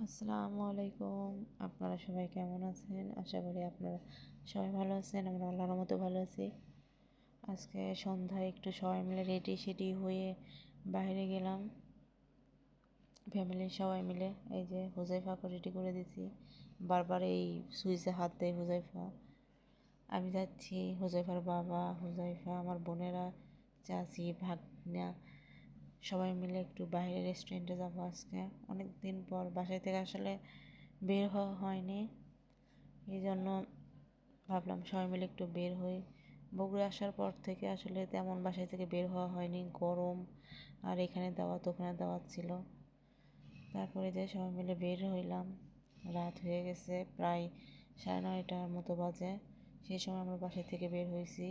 আসসালামু আলাইকুম। আপনারা সবাই কেমন আছেন? আশা করি আপনারা সবাই ভালো আছেন। আমরা আল্লাহর রহমতে ভালো আছি। আজকে সন্ধ্যায় একটু সবাই মিলে রেডি হয়ে বাইরে গেলাম, ফ্যামিলির সবাই মিলে। এই যে হুজাইফাকে রেডি করে দিয়েছি, বারবার এই সুইচে হাত দেয় হুজাইফা। আমি যাচ্ছি, হুজাইফার বাবা, হুজাইফা, আমার বোনেরা, চাচি, ভাগনা সবাই মিলে একটু বাইরে রেস্টুরেন্টে যাবো আজকে। অনেক দিন পর বাসায় থেকে আসলে বের হওয়া হয়নি, এই জন্য ভাবলাম সবাই মিলে একটু বের হই। বগুড়া আসার পর থেকে আসলে তেমন বাসায় থেকে বের হওয়া হয়নি, গরম, আর এখানে দাওয়াত ওখানে দাওয়াত ছিল। তারপরে যে সবাই মিলে বের হইলাম, রাত হয়ে গেছে, প্রায় 9:30টার মতো বাজে। সেই সময় আমরা বাসায় থেকে বের হয়েছি।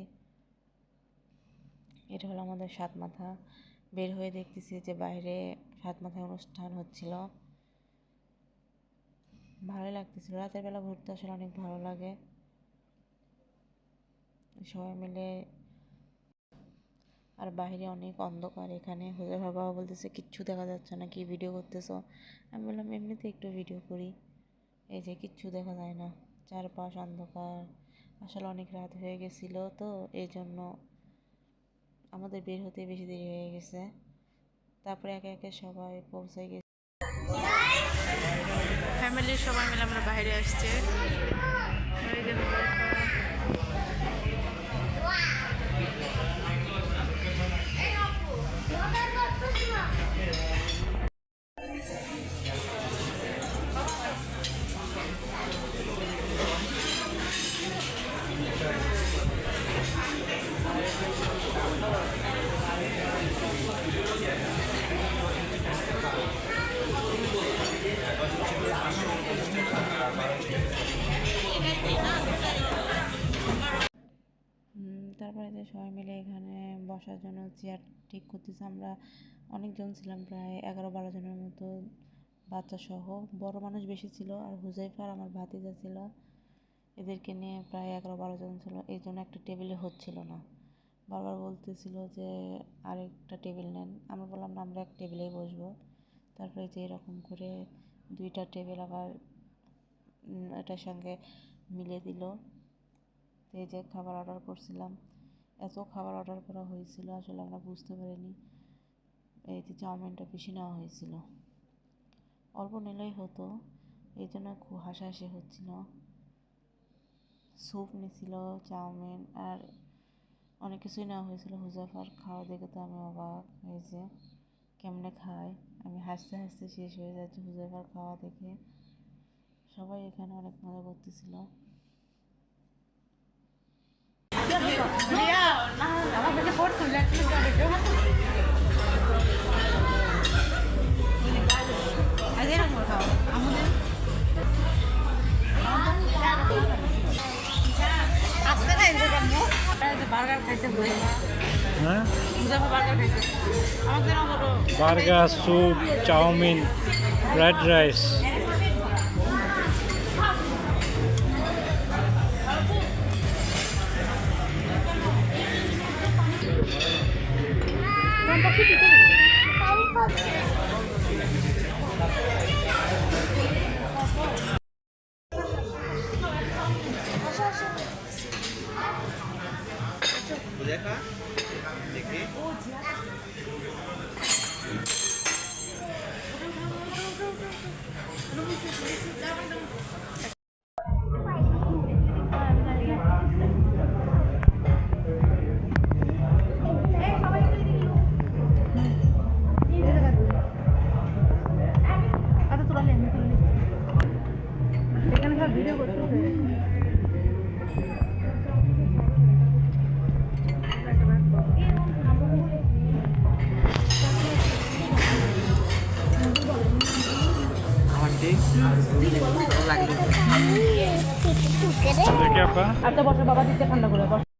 এটা হলো আমাদের সাত মাথা। বের হয়ে দেখতেছি যে বাইরে সাত মাথায় অনুষ্ঠান হচ্ছিল, ভালোই লাগতেছিল। রাতের বেলা ঘুরতে আসলে অনেক ভালো লাগে সবাই মিলে। আর বাইরে অনেক অন্ধকার, এখানে হুজাইফার বাবা বলতেছে কিচ্ছু দেখা যাচ্ছে না, কি ভিডিও করতেছো? আমি বললাম এমনিতে একটু ভিডিও করি। এই যে কিচ্ছু দেখা যায় না, চারপাশ অন্ধকার। আসলে অনেক রাত হয়ে গেছিলো তো, এই জন্য আমাদের বের হতে বেশি দেরি হয়ে গেছে। তারপরে একে একে সবাই পৌঁছে গেছে, ফ্যামিলির সবাই মিলে আমরা বাইরে আসছে। তারপরে যে সবাই মিলে এখানে বসার জন্য চেয়ার ঠিক করতেছে। আমরা অনেকজন ছিলাম, প্রায় 11-12 জনের মতো, বাচ্চা সহ। বড় মানুষ বেশি ছিল, আর হুজাইফার আমার ভাতিজা ছিল, এদেরকে নিয়ে প্রায় 11-12 জন ছিল। এই জন্য একটা টেবিলে হচ্ছিল না, বারবার বলতেছিল যে আরেকটা টেবিল নেন। আমরা বললাম না, আমরা এক টেবিলেই বসবো। তারপরে যে এরকম করে দুইটা টেবিল আবার এটার সঙ্গে মিলে দিল। এই যে খাবার অর্ডার করছিলাম, এত খাবার অর্ডার করা হয়েছিল আসলে আমরা বুঝতে পারিনি। এই যে চাউমিনটা বেশি নেওয়া হয়েছিল, অল্প নিলেই হতো, এই জন্য খুব হাসাহাসি হচ্ছিল। স্যুপ নিছিল, চাউমিন, আর অনেক কিছুই নেওয়া হয়েছিল। হুজাইফার খাওয়া দেখে তো আমি অবাক, এই যে কেমনে খায়, আমি হাসতে হাসতে শেষ হয়ে যাচ্ছে হুজাইফার খাওয়া দেখে। সবাই এখানে অনেক মজা করতেছিল। Burger, soup, chowmein, fried rice. দেখা দেখি ভিডিও করতে দেখি আপা। আর তো বসে বাবা দিতে ঠান্ডা করে